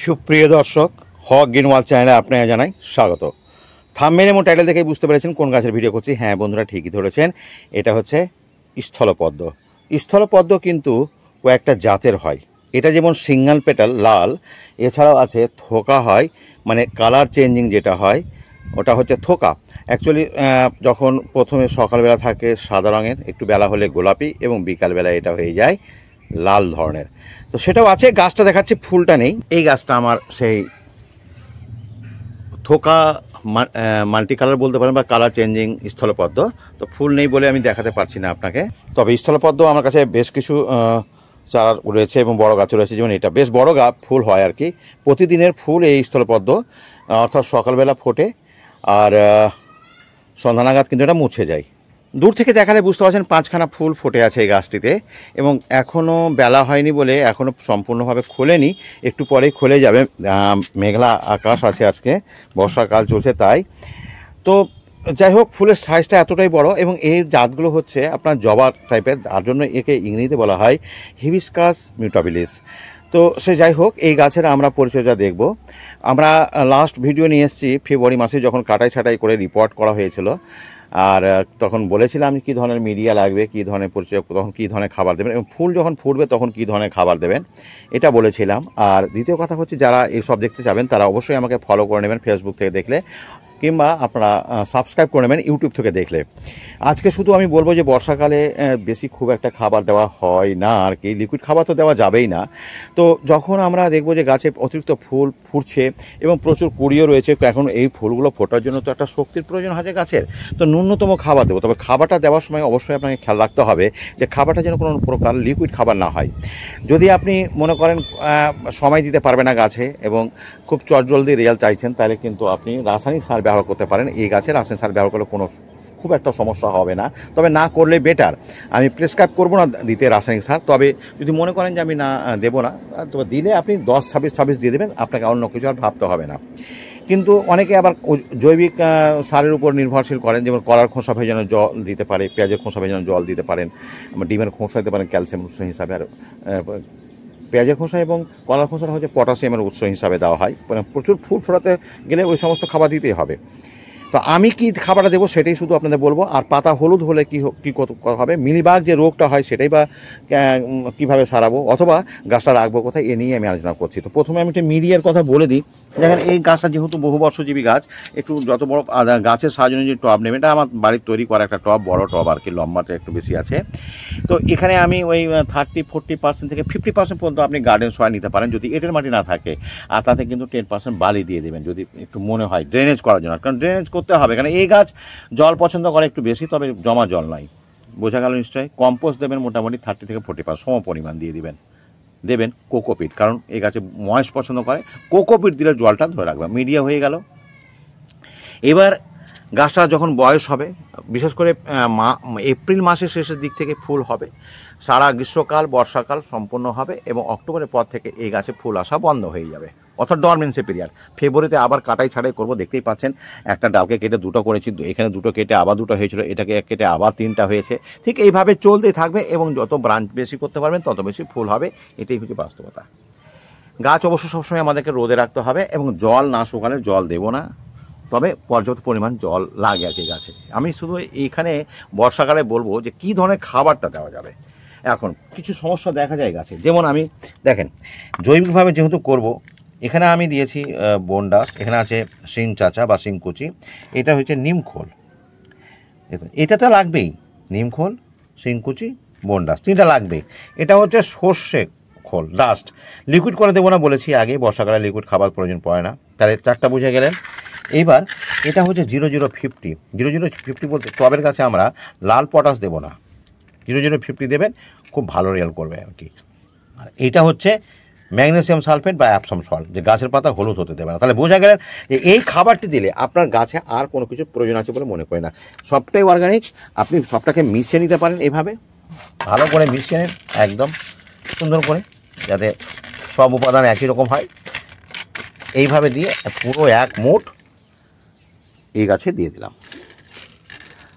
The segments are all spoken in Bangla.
সুপ্রিয় দর্শক, হক গ্রিনওয়াল চ্যানেলে আপনাকে জানাই স্বাগত। থাম্বনেল এবং টাইটেল দেখে বুঝতে পেরেছেন কোন গাছের ভিডিও করছি। হ্যাঁ বন্ধুরা, ঠিকই ধরেছেন, এটা হচ্ছে স্থলপদ্ম। স্থলপদ্ম কিন্তু কয়েকটা জাতের হয়। এটা যেমন সিঙ্গেল পেটাল লাল, এছাড়াও আছে থোকা হয়, মানে কালার চেঞ্জিং যেটা হয় ওটা হচ্ছে থোকা। অ্যাকচুয়ালি যখন প্রথমে সকালবেলা থাকে সাদা রঙের, একটু বেলা হলে গোলাপি, এবং বিকালবেলা এটা হয়ে যায় লাল ধরনের। তো সেটাও আছে। গাছটা দেখাচ্ছি, ফুলটা নেই। এই গাছটা আমার সেই থোকা মাল্টি কালার বলতে পারেন, বা কালার চেঞ্জিং স্থলপদ্ম। তো ফুল নেই বলে আমি দেখাতে পারছি না আপনাকে। তবে স্থলপদ্ম আমার কাছে বেশ কিছু চারা রয়েছে এবং বড় গাছ রয়েছে। যেমন এটা বেশ বড় ফুল হয় আর কি। প্রতিদিনের ফুল এই স্থলপদ্ম, অর্থাৎ সকালবেলা ফোটে আর সন্ধ্যা নাগাদ কিন্তু এটা মুছে যায়। দূর থেকে দেখালে বুঝতে পারছেন পাঁচখানা ফুল ফুটে আছে এই গাছটিতে, এবং এখনও বেলা হয়নি বলে এখনও সম্পূর্ণভাবে খোলেনি, একটু পরেই খুলে যাবে। মেঘলা আকাশ আছে, আজকে বর্ষাকাল চলছে তাই। তো যাই হোক, ফুলের সাইজটা এতটাই বড়, এবং এর জাতগুলো হচ্ছে আপনার জবা টাইপের, যার জন্য একে ইংরেজিতে বলা হয় হিবিস্কাস মিউটাবিলিস। তো সে যাই হোক, এই গাছের আমরা পরিচর্যা দেখব। আমরা লাস্ট ভিডিও নিয়ে এসেছি ফেব্রুয়ারি মাসে, যখন কাটাই ছাটাই করে রিপোর্ট করা হয়েছিল। আর তখন বলেছিলাম কী ধরনের মিডিয়া লাগবে, কী ধরনের পরিচর্যা, তখন কী ধরনের খাবার দেবেন, এবং ফুল যখন ফুটবে তখন কী ধরনের খাবার দেবেন, এটা বলেছিলাম। আর দ্বিতীয় কথা হচ্ছে, যারা এইসব দেখতে যাবেন তারা অবশ্যই আমাকে ফলো করে নেবেন ফেসবুক থেকে দেখলে, কিংবা আপনারা সাবস্ক্রাইব করে নেবেন ইউটিউব থেকে দেখলে। আজকে শুধু আমি বলবো যে বর্ষাকালে বেশি খুব একটা খাবার দেওয়া হয় না আর কি, লিকুইড খাবার তো দেওয়া যাবেই না। তো যখন আমরা দেখবো যে গাছে অতিরিক্ত ফুল ফুটছে এবং প্রচুর কুড়িও রয়েছে, এখন এই ফুলগুলো ফোটার জন্য তো একটা শক্তির প্রয়োজন আছে গাছের। তো ন্যূনতম খাবার দেবো, তবে খাবারটা দেওয়ার সময় অবশ্যই আপনাকে খেয়াল রাখতে হবে যে খাবারটা যেন কোনো প্রকার লিকুইড খাবার না হয়। যদি আপনি মনে করেন সময় দিতে পারবে না গাছে এবং খুব চটজলদি রেজাল্ট চাইছেন, তাহলে কিন্তু আপনি রাসায়নিক সার ব্যবহার করতে পারেন। এই গাছে রাসায়নিক সার ব্যবহার করলে কোনো খুব একটা সমস্যা হবে না, তবে না করলে বেটার। আমি প্রেসক্রাইব করবো না দিতে রাসায়নিক সার, তবে যদি মনে করেন যে আমি না দেবো না, তবে দিলে আপনি 10-26 দিয়ে দেবেন, আপনাকে অন্য কিছু আর ভাবতে হবে না। কিন্তু অনেকে আবার জৈবিক সারের উপর নির্ভরশীল করেন, যেমন কলার খোসা ভেজানো জল দিতে পারে, পেঁয়াজের খোসা ভেজানো জল দিতে পারেন, ডিমের খোসা দিতে পারেন ক্যালসিয়াম উৎস হিসাবে। আর পেঁয়াজের খোসা এবং কলার খোসাটা হচ্ছে পটাশিয়ামের উৎস হিসাবে দেওয়া হয়। মানে প্রচুর ফুল ফোটাতে গেলে ওই সমস্ত খাবার দিতেই হবে। তো আমি কি খাবারটা দেবো সেটাই শুধু আপনাদের বলবো। আর পাতা হলুদ হলে কী কত হবে, মিলিবাগ যে রোগটা হয় সেটাই বা কীভাবে সারাবো, অথবা গাছটা রাখবো কোথায়, এ নিয়ে আমি আলোচনা করছি। তো প্রথমে আমি একটা মিডিয়ার কথা বলে দিই। দেখেন, এই গাছটা যেহেতু বহুবর্ষজীবী গাছ, একটু যত বড় গাছের সাহায্য যে টব নেবে, এটা আমার বাড়ির তৈরি করা একটা টব, বড় টব আর কি, লম্বাটা একটু বেশি আছে। তো এখানে আমি ওই 30-40% থেকে 50% পর্যন্ত আপনি গার্ডেন সয়েল নিতে পারেন, যদি এঁটেল মাটি না থাকে। আর তাতে কিন্তু 10% বালি দিয়ে দেবেন যদি একটু মনে হয়, ড্রেনেজ করার জন্য। কারণ ড্রেনেজ করতে হবে, কারণ এই গাছ জল পছন্দ করে একটু বেশি, তবে জমা জল নয়। বোঝা গেল নিশ্চয়ই। কম্পোস্ট দেবেন মোটামুটি 30-40% সম পরিমাণ দিয়ে দেবেন কোকোপিট, কারণ এই গাছে ময়েস্ট পছন্দ করে। কোকোপিট দিলে জলটা ধরে রাখবে। মিডিয়া হয়ে গেল। এবার গাছটা যখন বয়স হবে, বিশেষ করে এপ্রিল মাসের শেষের দিক থেকে ফুল হবে, সারা গ্রীষ্মকাল বর্ষাকাল সম্পূর্ণ হবে, এবং অক্টোবরের পর থেকে এই গাছে ফুল আসা বন্ধ হয়ে যাবে, অর্থাৎ ডরমেন্সি পিরিয়ড। ফেব্রুয়ারিতে আবার কাটাই ছাড়াই করবো, দেখতেই পাচ্ছেন একটা ডালকে কেটে দুটো করেছি, এখানে দুটো কেটে আবার দুটো হয়েছিল, এটাকে কেটে আবার 3টা হয়েছে। ঠিক এইভাবে চলতেই থাকবে, এবং যত ব্রাঞ্চ বেশি করতে পারবেন তত বেশি ফুল হবে। এটাই হচ্ছে বাস্তবতা। গাছ অবশ্য সবসময় আমাদেরকে রোদে রাখতে হবে, এবং জল না শুকালে জল দেবো না, তবে পর্যাপ্ত পরিমাণ জল লাগে আর কি গাছে। আমি শুধু এইখানে বর্ষাকালে বলবো যে কী ধরনের খাবারটা দেওয়া যাবে। এখন কিছু সমস্যা দেখা যায় গাছে, যেমন আমি দেখেন জৈবিকভাবে যেহেতু করব, এখানে আমি দিয়েছি বনডাস, এখানে আছে শিং চাচা বা শিংকুচি, এটা হচ্ছে নিমখোল, এটাতে লাগবেই। নিমখোল, শিংকুচি, বনডাস, 3টা লাগবেই। এটা হচ্ছে সর্ষে খোল, ডাস্ট। লিকুইড করে দেবো না বলেছি আগে, বর্ষাকালে লিকুইড খাবার প্রয়োজন পড়ে না। তাহলে 4টা বুঝে গেলেন। এইবার এটা হচ্ছে 0050। 0050 বলতে টবের কাছে আমরা লাল পটাশ দেবো না, 0050 দেবেন, খুব ভালো রেজাল্ট করবে আর কি। আর এইটা হচ্ছে ম্যাগনেসিয়াম সালফেট বা অ্যাপসাম সল্ট, যে গাছের পাতা হলুদ হতে দেবে না। তাহলে বোঝা গেলেন যে এই খাবারটি দিলে আপনার গাছে আর কোনো কিছু প্রয়োজন আছে বলে মনে করি না। সবটাই অর্গানিক, আপনি সবটাকে মিশিয়ে নিতে পারেন এইভাবে, ভালো করে মিশিয়ে নিন একদম সুন্দর করে, যাতে সব উপাদান একই রকম হয়। এইভাবে দিয়ে পুরো এক মুঠ এই গাছে দিয়ে দিলাম।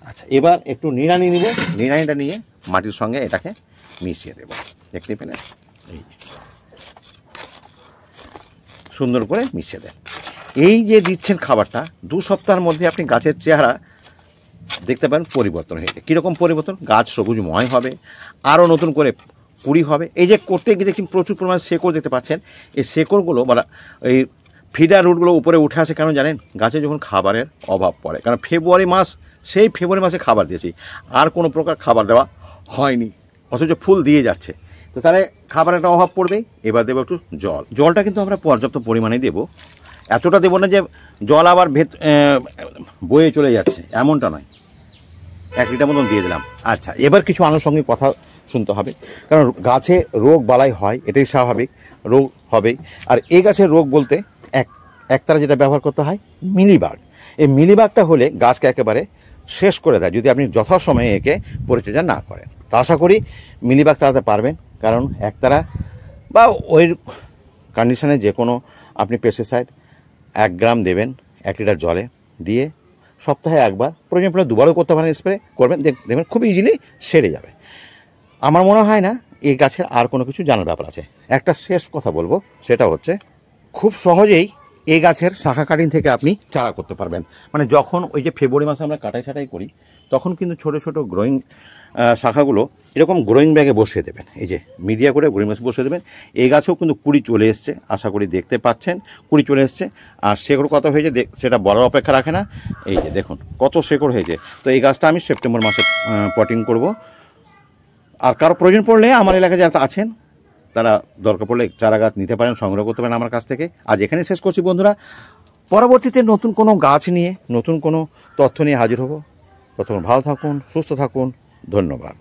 আচ্ছা, এবার একটু নিড়ানি নিব, নিড়ানিটা নিয়ে মাটির সঙ্গে এটাকে মিশিয়ে দেব। দেখতে পেলেন, এই সুন্দর করে মিশিয়ে দেন। এই যে দিচ্ছেন খাবারটা 2 সপ্তাহের মধ্যে আপনি গাছের চেহারা দেখতে পাবেন পরিবর্তন হয়েছে। কীরকম পরিবর্তন? গাছ সবুজময় হবে, আরও নতুন করে কুড়ি হবে। এই যে করতে গিয়ে দেখছি প্রচুর পরিমাণে শেকড় দেখতে পাচ্ছেন, এই শেকড়গুলো মানে এই ফিডার রুটগুলো উপরে উঠে আসে কেন জানেন? গাছে যখন খাবারের অভাব পড়ে, কারণ ফেব্রুয়ারি মাস, সেই ফেব্রুয়ারি মাসে খাবার দিয়েছি, আর কোনো প্রকার খাবার দেওয়া হয়নি, অথচ ফুল দিয়ে যাচ্ছে। তো তাহলে খাবারের একটা অভাব পড়বেই। এবার দেবো একটু জল। জলটা কিন্তু আমরা পর্যাপ্ত পরিমাণে দেবো, এতটা দেবো না যে জল আবার বয়ে চলে যাচ্ছে, এমনটা নয়। 1 লিটার মতন দিয়ে দিলাম। আচ্ছা, এবার কিছু আনুষঙ্গিক কথা শুনতে হবে, কারণ গাছে রোগ বালাই হয়, এটাই স্বাভাবিক, রোগ হবেই। আর এই গাছের রোগ বলতে একতারা যেটা ব্যবহার করতে হয় মিলিবাগ। এই মিলিবাগটা হলে গাছকে একেবারে শেষ করে দেয় যদি আপনি যথাসময়ে একে পরিচর্যা না করেন। তা আশা করি মিলিবাগ তাড়াতে পারবেন, কারণ একতারা বা ওই কন্ডিশনে যে কোনো আপনি পেস্টিসাইড 1 গ্রাম দেবেন 1 লিটার জলে দিয়ে, সপ্তাহে 1 বার, প্রয়োজন পড়লে 2 বারও করতে পারেন, স্প্রে করবেন, দেখবেন খুব ইজিলি সেরে যাবে। আমার মনে হয় না এই গাছের আর কোনো কিছু জানার ব্যাপার আছে। একটা শেষ কথা বলবো, সেটা হচ্ছে খুব সহজেই এই গাছের শাখা কাটিং থেকে আপনি চারা করতে পারবেন। মানে যখন ওই যে ফেব্রুয়ারি মাসে আমরা কাটাই ছাটাই করি, তখন কিন্তু ছোটো ছোটো গ্রোয়িং শাখাগুলো এরকম গ্রোয়িং ব্যাগে বসিয়ে দেবেন, এই যে মিডিয়া করে গ্রোয়িং ব্যাগে বসিয়ে দেবেন। এই গাছেও কিন্তু কুড়ি চলে এসছে, আশা করি দেখতে পাচ্ছেন কুড়ি চলে এসছে। আর শেকড় কত হয়েছে সেটা বলার অপেক্ষা রাখে না, এই যে দেখুন কত শেকড় হয়েছে। তো এই গাছটা আমি সেপ্টেম্বর মাসে পটিং করব। আর কারো প্রয়োজন পড়লে আমার এলাকায় যারা আছেন তারা দরকার পড়লে চারা গাছ নিতে পারেন, সংগ্রহ করতে পারেন আমার কাছ থেকে। আজ এখানে শেষ করছি বন্ধুরা, পরবর্তীতে নতুন কোনো গাছ নিয়ে নতুন কোনো তথ্য নিয়ে হাজির হব। ততক্ষণ ভালো থাকুন, সুস্থ থাকুন, ধন্যবাদ।